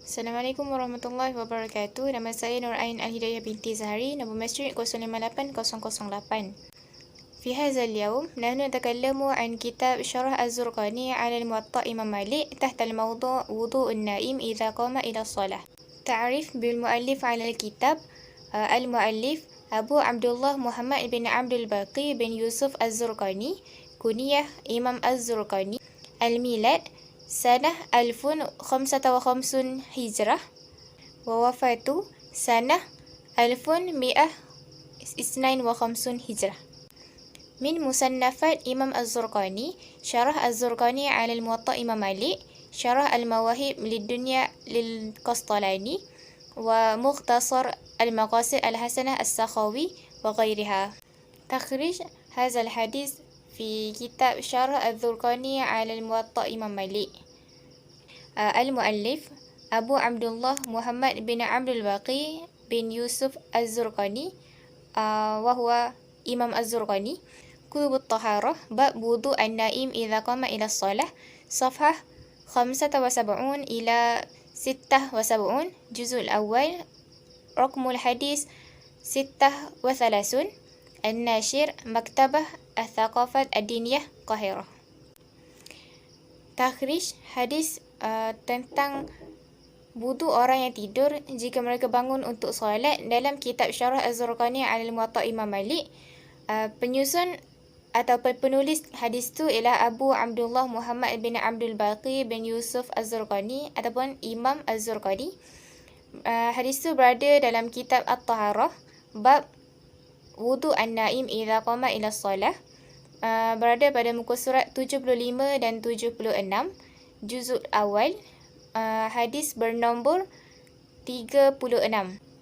Assalamualaikum warahmatullahi wabarakatuh. Nama saya Nur Ain Al-Hidayah binti Zahari, nombor masjid 058008. في هذا اليوم نحن نتكلم عن كتاب شرح الزرقاني على الموطأ إمام مالك تحت الموضوع وضوء النائم إذا قام إلى الصلاة. تعريف بالمؤلف على الكتاب. المؤلف أبو عبد الله محمد بن عبد الباقي بن يوسف الزرقاني، كنية إمام الزرقاني. الميلاد سنة 1055 هجرة، ووفاته سنة 1152 هجرة. من مصنفات إمام الزرقاني: شرح الزرقاني على الموطأ إمام مالك، شرح المواهب للدنيا للقسطلاني، ومختصر المقاصد الحسنة السخاوي وغيرها. تخريج هذا الحديث في كتاب شرح الزرقاني على الموطأ إمام مالك. المؤلف أبو عبد الله محمد بن عبد الباقي بن يوسف الزرقاني، وهو إمام الزرقاني. كتب الطهارة، باب وضوء النائم إذا قام إلى الصلاة، صفحة 75 إلى 76، جزء الأول، رقم الحديث 36. الناشر مكتبة الثقافة الدينية قاهرة. Takhrij hadis tentang wudu orang yang tidur jika mereka bangun untuk solat dalam kitab Syarah Az-Zurqani al-Muwatta Imam Malik. Penyusun atau penulis hadis tu ialah Abu Abdullah Muhammad bin Abdul Baqi bin Yusuf Az-Zurqani ataupun Imam Az-Zurqani. Hadis tu berada dalam kitab At-Taharah, bab wudu an-naim idza qama ila shalah. Berada pada muka surat 75 dan 76, juzuk awal, hadis bernombor 36.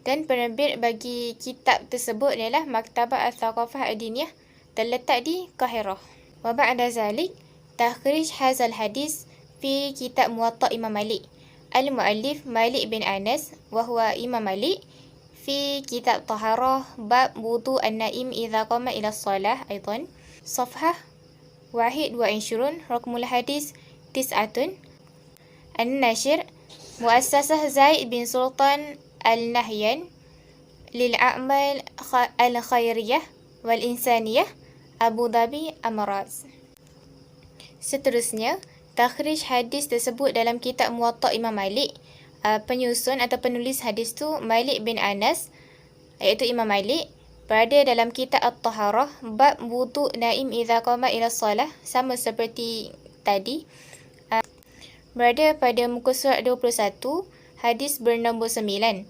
Dan penerbit bagi kitab tersebut ialah Maktabah Al-Thaqafah Ad-Diniyah, terletak di Qahirah. Wa ba'da zalik takhrij hadzal hadis fi kitab Muwatta Imam Malik. Al-muallif Malik bin Anas wa huwa Imam Malik, fi kitab Taharah, bab wudu an-naim idza qama ila shalah aidan, صفحة 21، رقم الحديث 9. الناشر مؤسسة زايد بن سلطان النهيان للأعمال الخيرية والإنسانية، Abu Dhabi, Emirat. Seterusnya, takhrij hadis tersebut dalam kitab Muwatta Imam Malik. Penyusun atau penulis hadis tu Malik bin Anas, iaitu Imam Malik. Berada dalam kitab At-Taharah, bab wudu naim idza qama ila shalah, sama seperti tadi. Berada pada muka surat 21, hadis bernombor 9.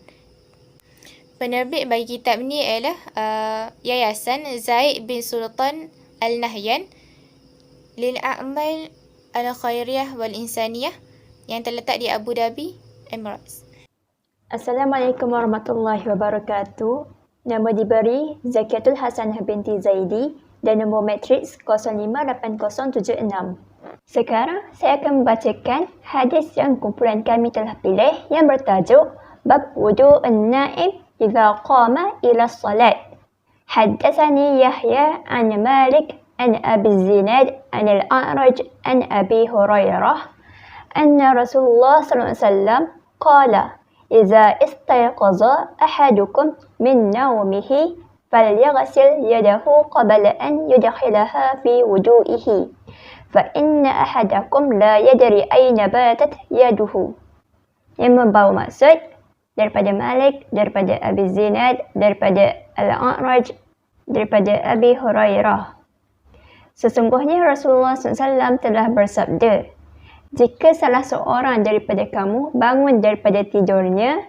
Penerbit bagi kitab ni ialah Yayasan Zaid bin Sultan Al-Nahyan lil A'mal Al-Khairiyah wal Insaniyah, yang terletak di Abu Dhabi, Emirates. Assalamualaikum warahmatullahi wabarakatuh. Nama diberi Zakiatul Hasanah binti Zaidi dan nombor matriks 058076. Sekarang saya akan membacakan hadis yang kumpulan kami telah pilih yang bertajuk Bab Wudu an-Naim idza qama ila salat. Haddatsani Yahya an Malik an Abi Zinad an al-A'raj an Abi Hurairah anna Rasulullah sallallahu alaihi wasallam qala إذا استيقظ أحدكم من نومه فليغسل يده قبل أن يدخلها في وضوئه فإن أحدكم لا يدري أين باتت يده. Yang membawa maksud daripada Malik, daripada Abi Zinad, daripada Al-A'raj, daripada Abi Hurairah. Sesungguhnya Rasulullah SAW telah bersabda, jika salah seorang daripada kamu bangun daripada tidurnya,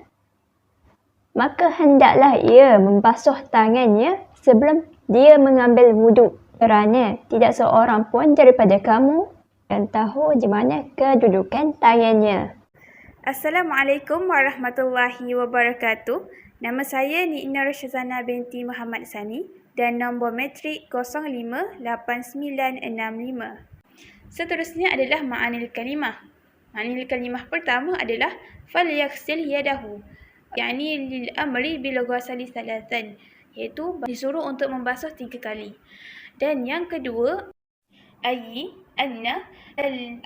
maka hendaklah ia membasuh tangannya sebelum dia mengambil wuduk, kerana tidak seorang pun daripada kamu yang tahu di mana kedudukan tangannya. Assalamualaikum warahmatullahi wabarakatuh. Nama saya Ni'ina Rasyazana binti Muhammad Sani dan nombor matrik 058965. Seterusnya adalah ma'anil kalimah. Ma'anil kalimah pertama adalah falyaghsil yadahu, yakni lil amri bil ghasali salatan, iaitu disuruh untuk membasuh 3 kali. Dan yang kedua, anna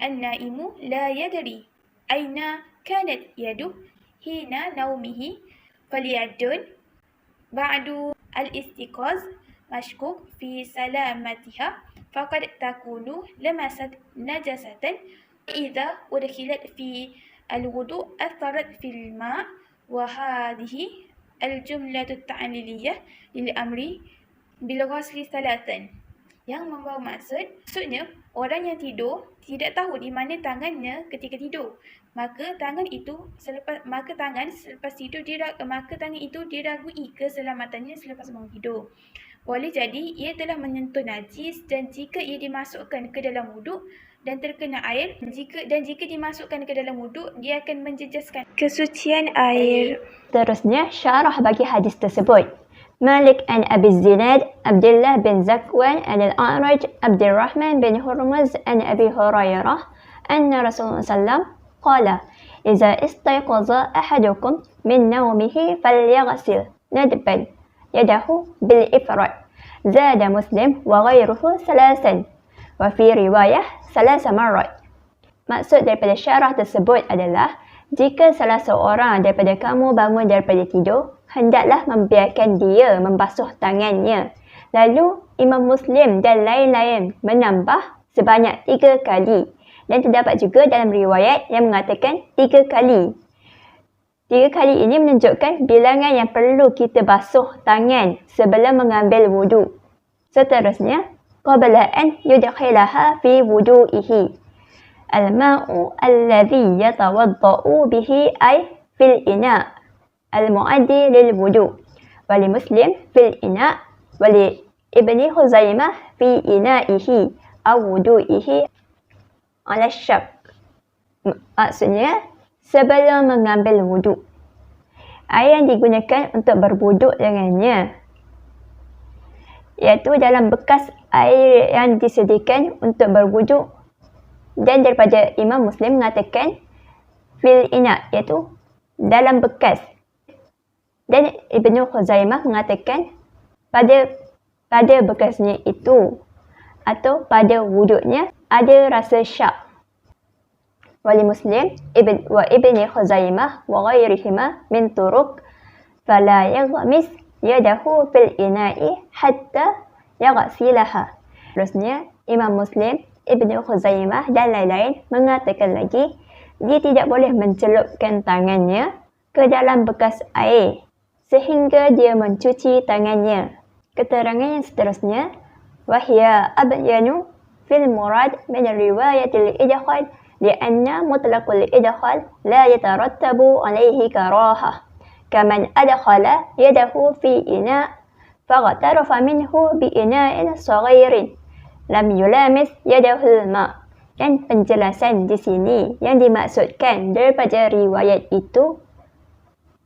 al-naimu la yadri, أين كانت يده حين نومه فليدن بعد الاستيقاظ مشكوك في سلامتها فقد تكون لمست نجاسة إذا أدخلت في الوضوء أثرت في الماء وهذه الجملة التعليلية للأمر بالغسل ثلاثا yang membawa maksudnya orang yang tidur tidak tahu di mana tangannya ketika tidur, maka tangan itu diragui keselamatannya selepas bangun tidur. Boleh jadi ia telah menyentuh najis dan jika ia dimasukkan ke dalam wuduk dan terkena air, jika dimasukkan ke dalam wuduk dia akan menjejaskan kesucian air. Seterusnya, syarah bagi hadis tersebut. مالك عن أبي الزناد عبد الله بن زكوان عن الأعرج عبد الرحمن بن هرمز عن أبي هريرة أن رسول الله صلى الله عليه وسلم قال إذا استيقظ أحدكم من نومه فليغسل ندبا يده بالإفراد. زاد مسلم وغيره ثلاثا وفي رواية 3 مرات. Maksud daripada syarah tersebut adalah jika salah seorang daripada kamu bangun daripada tidur, hendaklah membiarkan dia membasuh tangannya. Lalu Imam Muslim dan lain-lain menambah sebanyak 3 kali. Dan terdapat juga dalam riwayat yang mengatakan 3 kali. 3 kali ini menunjukkan bilangan yang perlu kita basuh tangan sebelum mengambil wuduk. Seterusnya, qabla an yudkhilaha fi wudu'ihi. Al-ma'u alladhi yatawadda'u bihi ay fil ina' al-mu'addi lil wudu'. Wali Muslim fil ina' wali Ibni Khuzaimah fi ina'ihi aw wudu'ihi ala syak. Maksudnya sebelum mengambil wuduk. Air yang digunakan untuk berwuduk dengannya iaitu dalam bekas air yang disediakan untuk berwuduk. Dan daripada Imam Muslim mengatakan fil ina' iaitu dalam bekas. Dan Ibnu Khuzaimah mengatakan pada bekasnya itu atau pada wuduknya ada rasa syak. Wali Muslim wa Ibni Khuzaimah wa ghairihima min turuq fala yaghmis yadahu fil ina'i hatta yaghsilaha. Terusnya Imam Muslim, Ibnu Khuzaimah dan lain-lain mengatakan lagi dia tidak boleh mencelupkan tangannya ke dalam bekas air sehingga dia mencuci tangannya. Keterangan yang seterusnya wahya abyanu fil murad min riwayatil idkhal lianna mutlaqul idkhal la yatarattabu alaihi karahah kaman adkhala yadahu fi ina' faghtarafa minhu bi ina'in saghirin lam yulamis yadahul ma'. Dan penjelasan di sini yang dimaksudkan daripada riwayat itu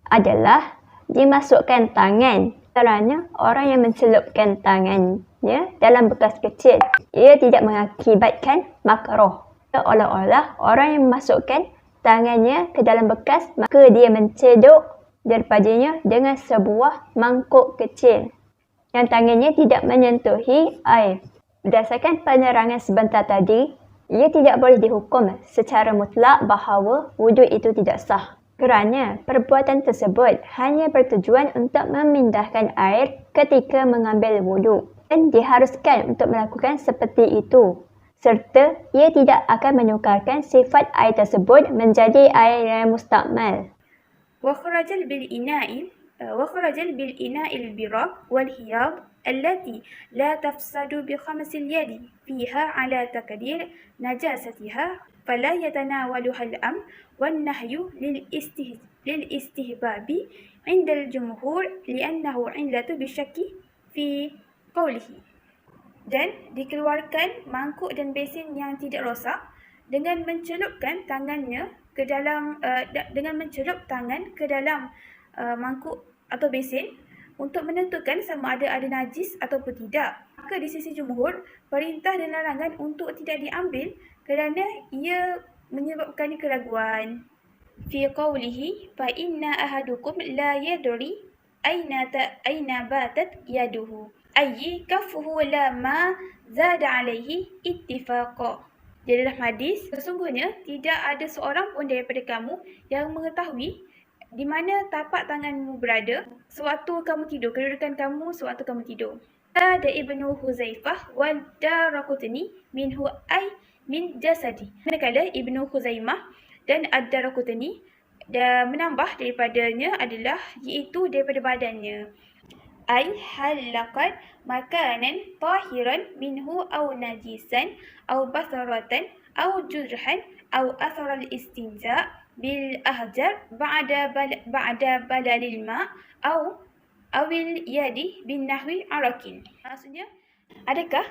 adalah dimasukkan tangan, kerana orang yang mencelupkan tangannya dalam bekas kecil ia tidak mengakibatkan makruh. Seolah-olah orang yang memasukkan tangannya ke dalam bekas maka dia mencedok daripadanya dengan sebuah mangkuk kecil yang tangannya tidak menyentuhi air. Berdasarkan penerangan sebentar tadi, ia tidak boleh dihukum secara mutlak bahawa wuduk itu tidak sah. Kerana perbuatan tersebut hanya bertujuan untuk memindahkan air ketika mengambil wuduk dan diharuskan untuk melakukan seperti itu. Serta ia tidak akan menukarkan sifat air tersebut menjadi air yang mustakmal. وخرج بالإناء البراق والهياض التي لا تفسد بخمس اليد فيها على تقدير نجاستها فلا يتناولها الأمر والنهي للاستهباب عند الجمهور لأنه علة بالشك في قوله. Dan dikeluarkan mangkuk dan besin yang tidak rosak dengan mencelupkan tangannya ke dalam tangan ke dalam mangkuk atau besin untuk menentukan sama ada najis ataupun tidak. Maka di sisi jumhur, perintah dan larangan untuk tidak diambil kerana ia menyebabkan keraguan. Fi qawlihi fa inna ahadukum la yadri aina batat yaduhu ay kaffuhu la ma zada alaihi ittifaqa. Di dalam hadis, sesungguhnya tidak ada seorang pun daripada kamu yang mengetahui di mana tapak tanganmu berada sewaktu kamu tidur, kedudukan kamu sewaktu kamu tidur. Ada Ibnu Huzaifah wal Daraqutni minhu ay min jasadi. Manakala Ibnu Huzaimah dan Ad-Daraqutni menambah daripadanya adalah iaitu daripada badannya. Ay halaqat makanan tahiran minhu aw najisan aw basaratan aw jurhan aw athar al-istinja bil ahjar ba'da balalil ma aw awil yadi bin nahwi arakin. Maksudnya, adakah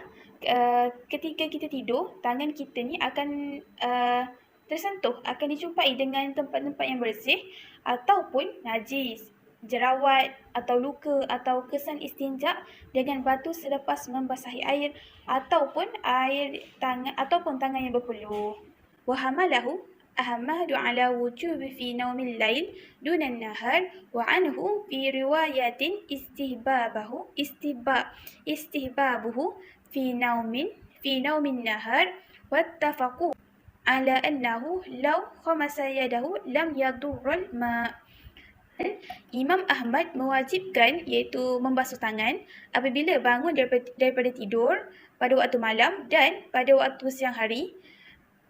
ketika kita tidur, tangan kita ni akan tersentuh, akan dijumpai dengan tempat-tempat yang bersih ataupun najis, jerawat atau luka atau kesan istinja dengan batu selepas membasahi air ataupun tangan yang berpeluh. Wa hamalahu Ahmad ala wujub fi naumil lail dunan nahar wa anhu fi riwayatin istihbabuhu fi naumin nahar wattafaqu ala annahu law khamasa yadahu lam yadurral ma. Imam Ahmad mewajibkan iaitu membasuh tangan apabila bangun daripada tidur pada waktu malam dan pada waktu siang hari.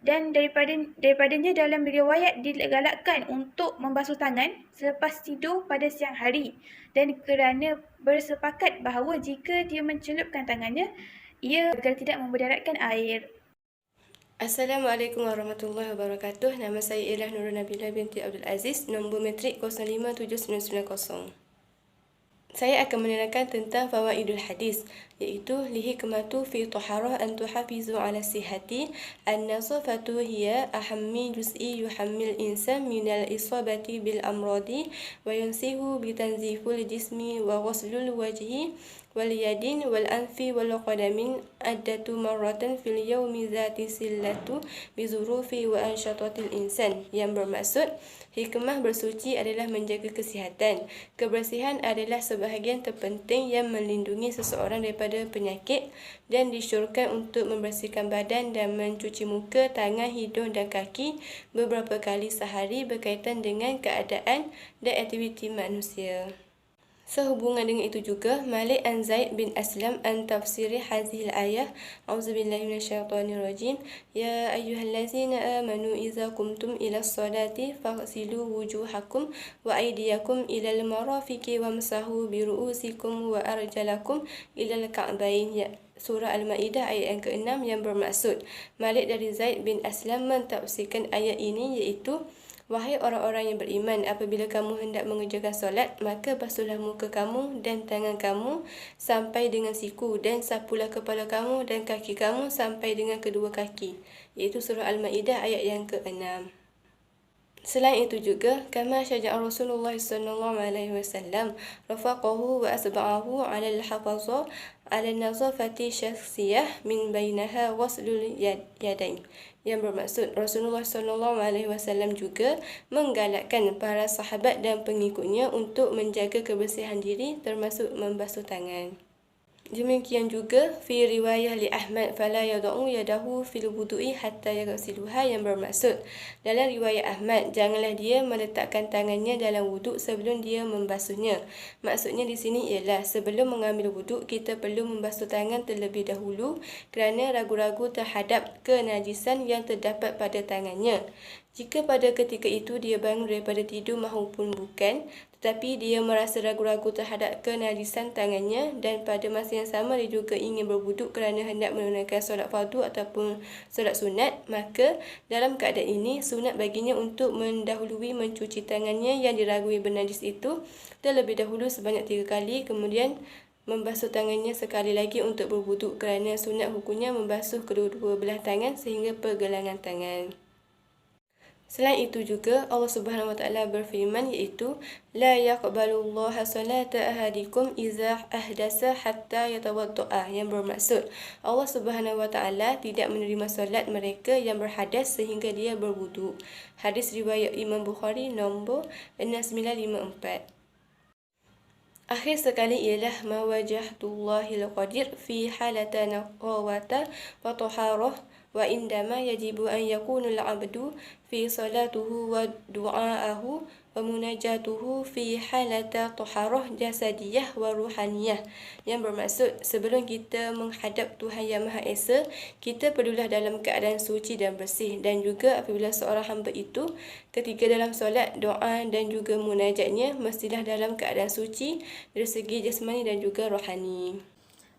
Dan daripadanya dalam riwayat digalakkan untuk membasuh tangan selepas tidur pada siang hari. Dan kerana bersepakat bahawa jika dia mencelupkan tangannya, ia agar tidak memudaratkan air. Assalamualaikum warahmatullahi wabarakatuh. Nama saya ialah Nurul Nabila binti Abdul Aziz, nombor matrik 057990. Saya akan menerangkan tentang fawaidul hadis, iaitu lihikmatu fi taharah an tuhafizu ala sihati an-nazafatu hiya ahammi juz'i yuhammil insan minal isabati bil amradi wa yansihu bi tanziful jismi wa ghuslul wajhi wal yadin wal anfi wal qadamin addatu marratan fil yawmi zati sillatu bi zurufi wa anshatatil insan, yang bermaksud hikmah bersuci adalah menjaga kesihatan. Kebersihan adalah sebahagian terpenting yang melindungi seseorang daripada penyakit dan disyorkan untuk membersihkan badan dan mencuci muka, tangan, hidung dan kaki beberapa kali sehari berkaitan dengan keadaan dan aktiviti manusia. Sehubungan dengan itu juga, Malik an Zaid bin Aslam an tafsiri hazihil ayah, A'udzubillahi minasyaitonirrajim, Ya ayyuhallazina amanu iza kumtum ila salati faghsilu wujuhakum wa aydiyakum ilal marafiqi wamsahu biru'usikum wa arjalakum ilal ka'bain. Surah Al-Ma'idah ayat yang ke-6, yang bermaksud Malik dari Zaid bin Aslam mentafsirkan ayat ini iaitu, wahai orang-orang yang beriman, apabila kamu hendak mengerjakan solat, maka basuhlah muka kamu dan tangan kamu sampai dengan siku, dan sapulah kepala kamu dan kaki kamu sampai dengan kedua kaki. Iaitu surah Al-Ma'idah ayat yang ke-6. Selain itu juga, kama syaja'a Rasulullah sallallahu alaihi wasallam rafaqahu wa asba'ahu 'ala al-hafaza 'ala an-nazafati syakhsiyah min bainaha ghuslul yadain, yang bermaksud Rasulullah sallallahu alaihi wasallam juga menggalakkan para sahabat dan pengikutnya untuk menjaga kebersihan diri, termasuk membasuh tangan. Demikian juga fi riwayah li Ahmad fala yad'u yadahu fil wudu'i hatta yaghsiluha, yang bermaksud dalam riwayat Ahmad, janganlah dia meletakkan tangannya dalam wuduk sebelum dia membasuhnya. Maksudnya di sini ialah sebelum mengambil wuduk kita perlu membasuh tangan terlebih dahulu kerana ragu-ragu terhadap kenajisan yang terdapat pada tangannya. Jika pada ketika itu dia bangun daripada tidur maupun bukan, tetapi dia merasa ragu-ragu terhadap kenajisan tangannya dan pada masa yang sama dia juga ingin berwuduk kerana hendak menunaikan solat fardu ataupun solat sunat, maka dalam keadaan ini sunat baginya untuk mendahului mencuci tangannya yang diragui bernajis itu terlebih dahulu sebanyak 3 kali, kemudian membasuh tangannya sekali lagi untuk berwuduk kerana sunat hukumnya membasuh kedua-dua belah tangan sehingga pergelangan tangan. Selain itu juga Allah Subhanahu Wa Taala berfirman iaitu la yaqbalullahu salata ahadikum iza ahdasa hatta yatawaddaa, yang bermaksud Allah Subhanahu Wa Taala tidak menerima solat mereka yang berhadas sehingga dia berwuduk. Hadis riwayat Imam Bukhari nombor 6954. Akhir sekali ialah mawajahtullahil qadir fi halata naqawata wa taharah وعندما يجب أن يكون العبد في صلاته ودعاءه ومناجاته في حالة طهارة جسدية وروحانية. Yang bermaksud, sebelum kita menghadap Tuhan Yang Maha Esa, kita perlulah dalam keadaan suci dan bersih. Dan juga apabila seorang hamba itu ketika dalam solat, doa dan juga munajatnya mestilah dalam keadaan suci dari segi jasmani dan juga rohani.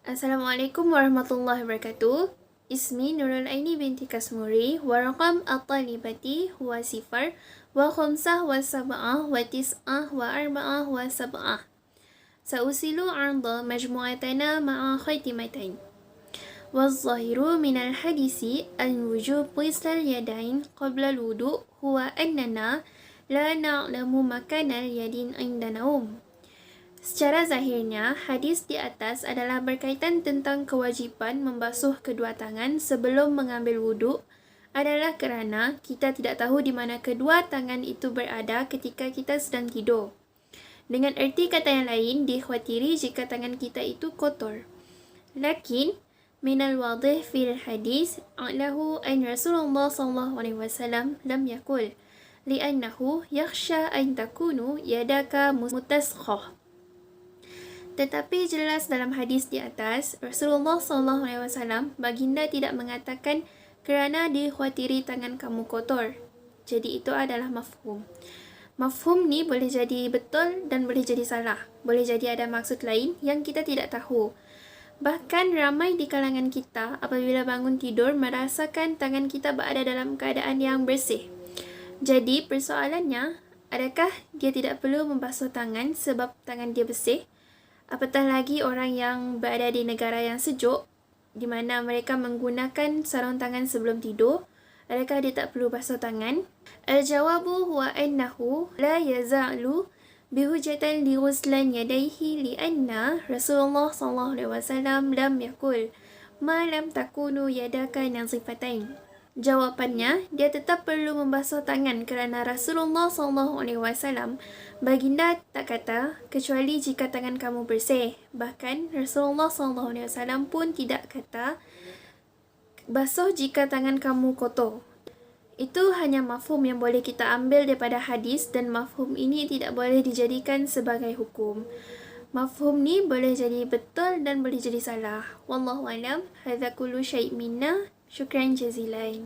Assalamualaikum warahmatullahi wabarakatuh. Ismi Nurul Aini binti Kasmuri wa raqam at-talibati huwa 0 wa 5 wa 7 wa 9 wa 4 wa 7. Sa'usilu 'arda majmu'atana ma'a khaytimatain. والظاهر من الحديث أن وجوب غسل اليدين قبل الوضوء هو أننا لا نعلم مكان اليدين عند نوم. Secara zahirnya, hadis di atas adalah berkaitan tentang kewajipan membasuh kedua tangan sebelum mengambil wuduk adalah kerana kita tidak tahu di mana kedua tangan itu berada ketika kita sedang tidur. Dengan erti kata yang lain, dikhawatiri jika tangan kita itu kotor. Lakin, minal wadih fil hadis a'lahu an Rasulullah SAW lam yakul li'annahu yakhsha an takunu yadaka mutaskhah. Tetapi jelas dalam hadis di atas, Rasulullah SAW baginda tidak mengatakan kerana dikhawatiri tangan kamu kotor. Jadi itu adalah mafhum. Mafhum ni boleh jadi betul dan boleh jadi salah. Boleh jadi ada maksud lain yang kita tidak tahu. Bahkan ramai di kalangan kita apabila bangun tidur merasakan tangan kita berada dalam keadaan yang bersih. Jadi persoalannya, adakah dia tidak perlu membasuh tangan sebab tangan dia bersih? Apatah lagi orang yang berada di negara yang sejuk, di mana mereka menggunakan sarung tangan sebelum tidur, adakah dia tak perlu basuh tangan? Al-jawabu huwa annahu la yaza'lu bihujatan li ghuslan yadayhi li'anna Rasulullah SAW lam yakul ma lam takunu yadaka nazifatain. Jawapannya, dia tetap perlu membasuh tangan kerana Rasulullah SAW baginda tak kata kecuali jika tangan kamu bersih. Bahkan Rasulullah SAW pun tidak kata basuh jika tangan kamu kotor. Itu hanya mafhum yang boleh kita ambil daripada hadis dan mafhum ini tidak boleh dijadikan sebagai hukum. Mafhum ni boleh jadi betul dan boleh jadi salah. Wallahu alam. Hadza kullu syai' minna. Syukran jazilan.